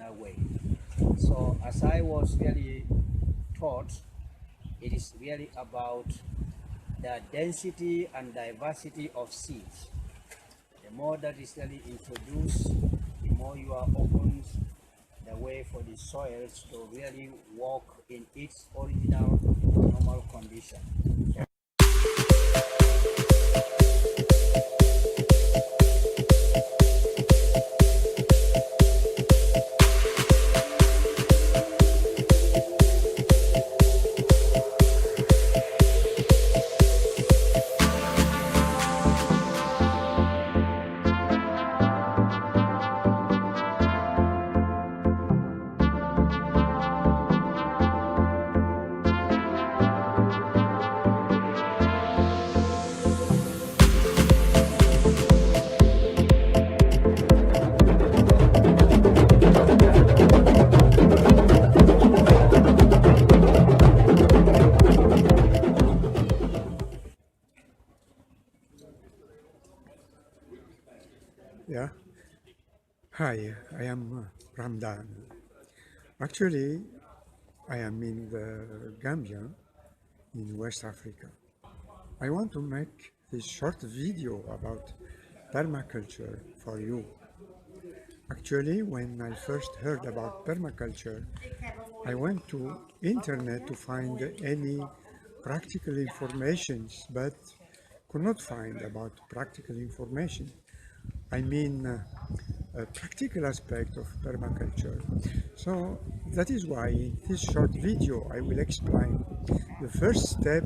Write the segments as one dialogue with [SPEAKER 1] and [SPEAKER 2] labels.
[SPEAKER 1] original way. So as I was really taught, it is really about the density and diversity of seeds. The more that is really introduced, the more you are opened the way for the soils to really walk in its original normal condition.
[SPEAKER 2] Yeah. Hi, I am Ramdan. Actually, I am in the Gambia in West Africa. I want to make this short video about permaculture for you. Actually, when I first heard about permaculture, I went to internet to find any practical informations, but could not find about practical information. I mean, a practical aspect of permaculture. So that is why in this short video I will explain the first step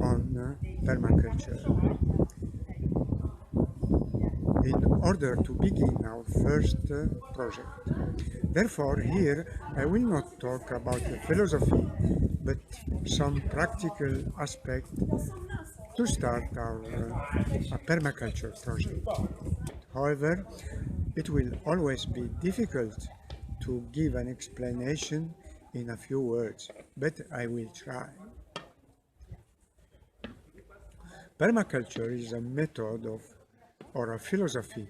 [SPEAKER 2] on permaculture. In order to begin our first project. Therefore, here I will not talk about the philosophy, but some practical aspect to start our permaculture project. However, it will always be difficult to give an explanation in a few words, but I will try. Permaculture is a method of, or a philosophy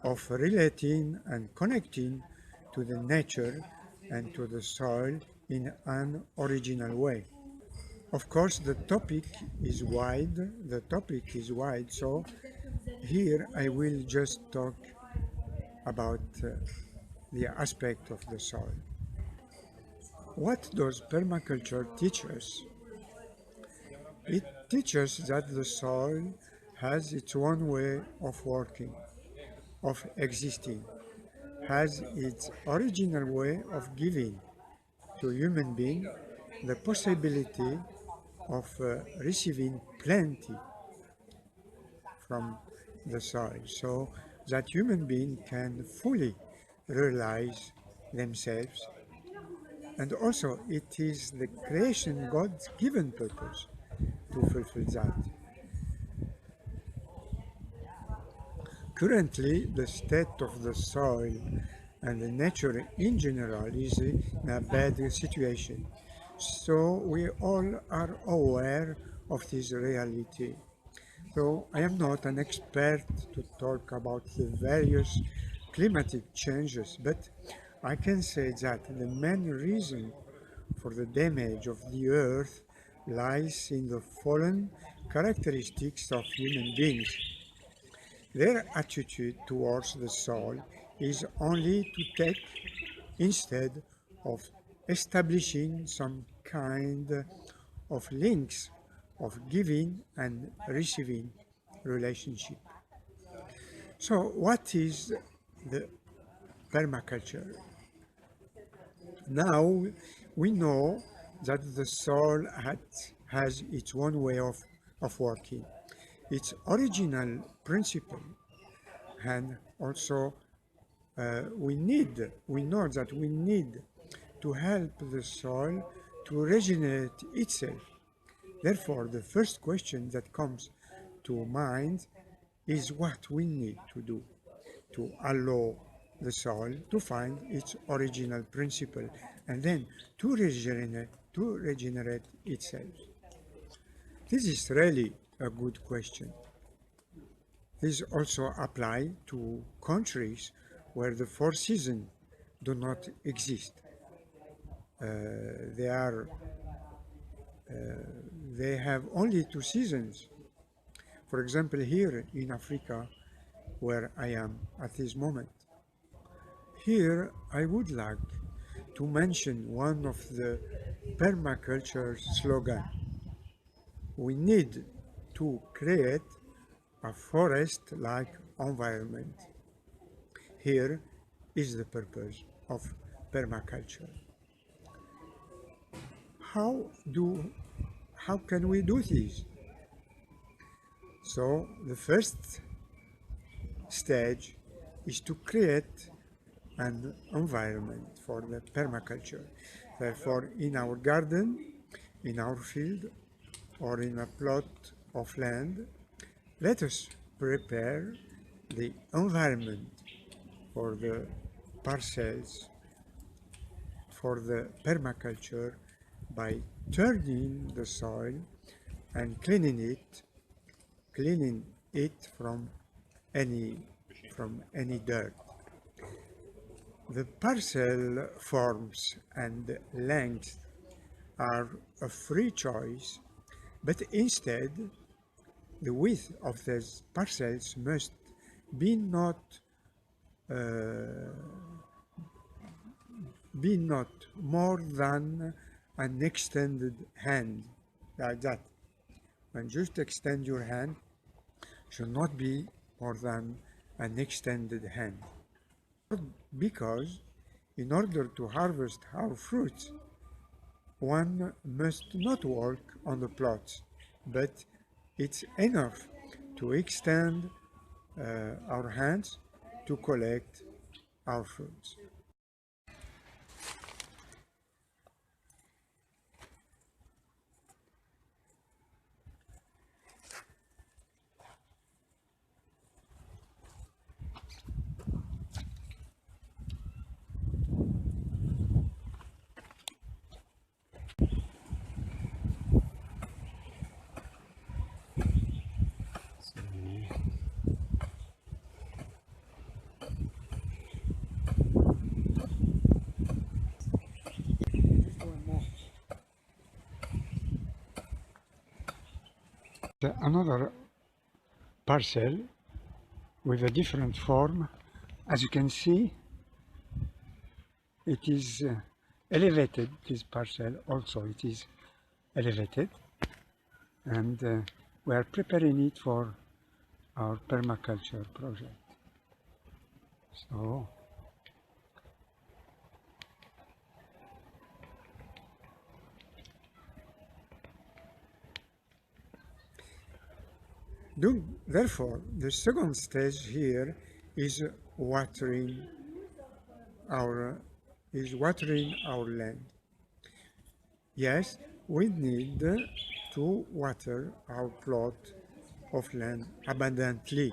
[SPEAKER 2] of relating and connecting to the nature and to the soil in an original way. Of course, the topic is wide. So here I will just talk about the aspect of the soil. What does permaculture teach us? It teaches that the soil has its own way of working, of existing, has its original way of giving to human being the possibility of receiving plenty from the soil, so that human beings can fully realize themselves. And also it is the creation God's given purpose to fulfill that. Currently, the state of the soil and the nature in general is in a bad situation. So we all are aware of this reality. So I am not an expert to talk about the various climatic changes, but I can say that the main reason for the damage of the earth lies in the fallen characteristics of human beings. Their attitude towards the soil is only to take instead of establishing some kind of links of giving and receiving relationship. So what is the permaculture? Now we know that the soil has its own way of working, its original principle, and also we know that we need to help the soil to regenerate itself. Therefore, the first question that comes to mind is what we need to do to allow the soil to find its original principle and then to regenerate itself. This is really a good question. This also applies to countries where the four seasons do not exist. They are they have only 2 seasons. For example, here in Africa, where I am at this moment, here I would like to mention one of the permaculture slogan. We need to create a forest-like environment. Here is the purpose of permaculture. How can we do this? So the first stage is to create an environment for the permaculture. Therefore, in our garden, in our field, or in a plot of land, let us prepare the environment for the parcels for the permaculture by turning the soil and cleaning it from any dirt. The parcel forms and length are a free choice, but instead the width of these parcels must be not more than an extended hand, like that. When just extend your hand, should not be more than an extended hand. Because in order to harvest our fruits, one must not work on the plots, but it's enough to extend our hands to collect our fruits. Another parcel with a different form. As you can see, it is elevated. This parcel also it is elevated, and we are preparing it for our permaculture project. So therefore, the second stage here is watering our land. Yes, we need to water our plot of land abundantly,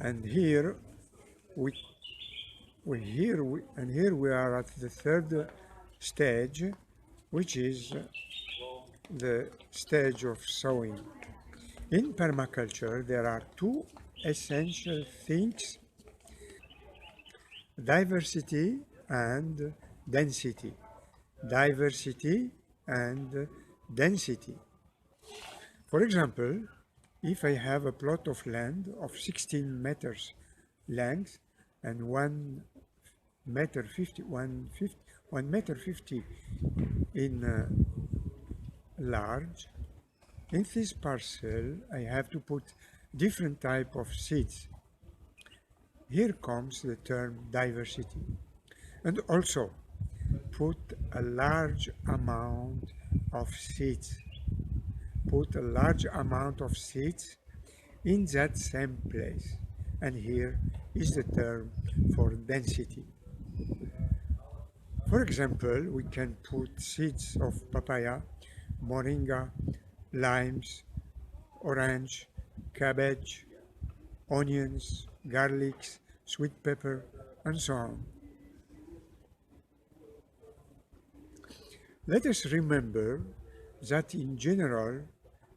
[SPEAKER 2] and here we are at the third stage, which is the stage of sowing. In permaculture, there are two essential things: diversity and density. Diversity and density. For example, if I have a plot of land of 16 meters length and 1 meter 50 in large, in this parcel I have to put different type of seeds. Here comes the term diversity, and also put a large amount of seeds. Put a large amount of seeds in that same place, and here is the term for density. For example, we can put seeds of papaya, moringa, limes, orange, cabbage, onions, garlics, sweet pepper, and so on. Let us remember that in general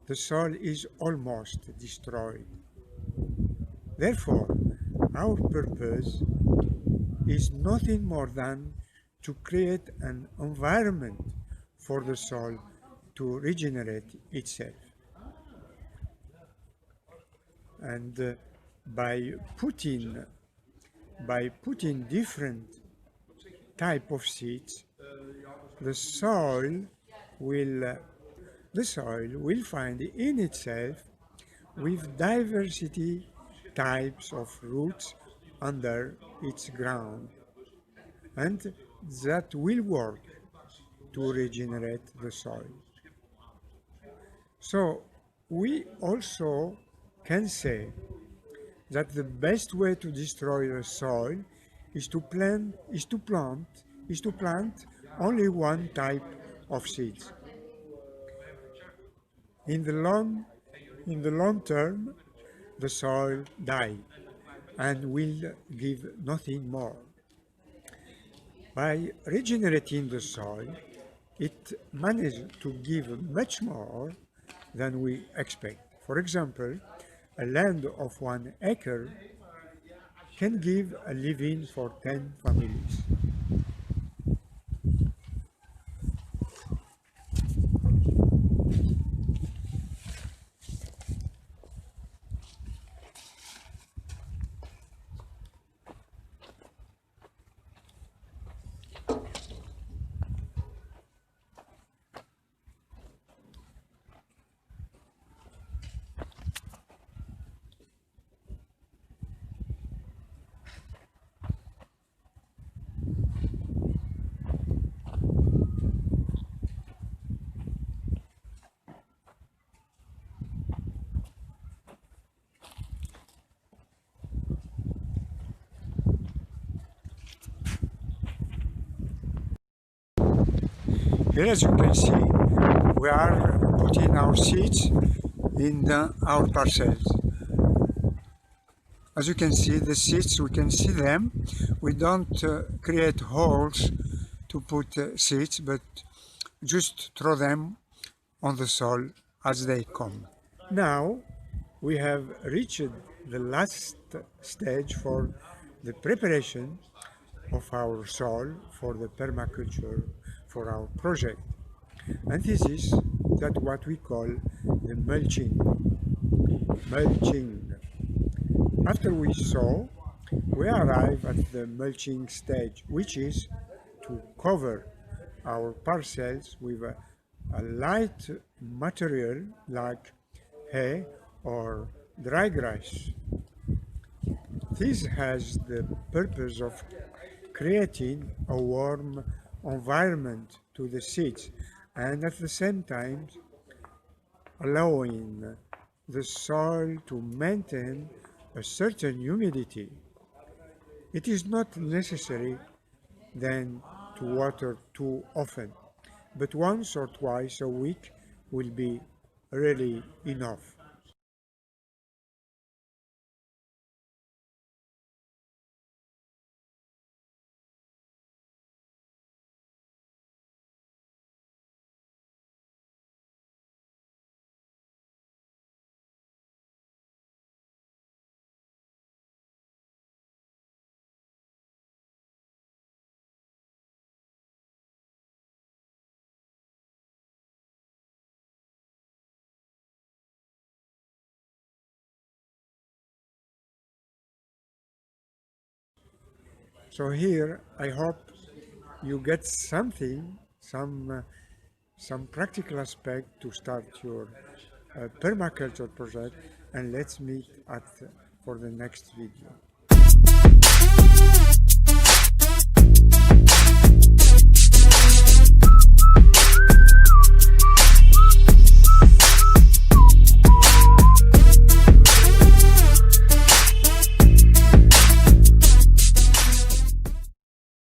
[SPEAKER 2] the soil is almost destroyed. Therefore, our purpose is nothing more than to create an environment for the soil to regenerate itself. And by putting different type of seeds, the soil will find in itself with diversity types of roots under its ground, and that will work to regenerate the soil. So we also can say that the best way to destroy the soil is to plant only one type of seeds. In the long term, the soil die and will give nothing more. By regenerating the soil, it managed to give much more than we expect. For example, a land of 1 acre can give a living for 10 families. Here, as you can see, we are putting our seeds in our parcels. As you can see, the seeds, we can see them. We don't create holes to put seeds, but just throw them on the soil as they come. Now we have reached the last stage for the preparation of our soil for the permaculture, for our project. And this is that what we call the mulching. After we sow, we arrive at the mulching stage, which is to cover our parcels with a light material like hay or dry grass. This has the purpose of creating a warm environment to the seeds and at the same time allowing the soil to maintain a certain humidity. It is not necessary then to water too often, but once or twice a week will be really enough. So here I hope you get something, some practical aspect to start your permaculture project, and let's meet for the next video.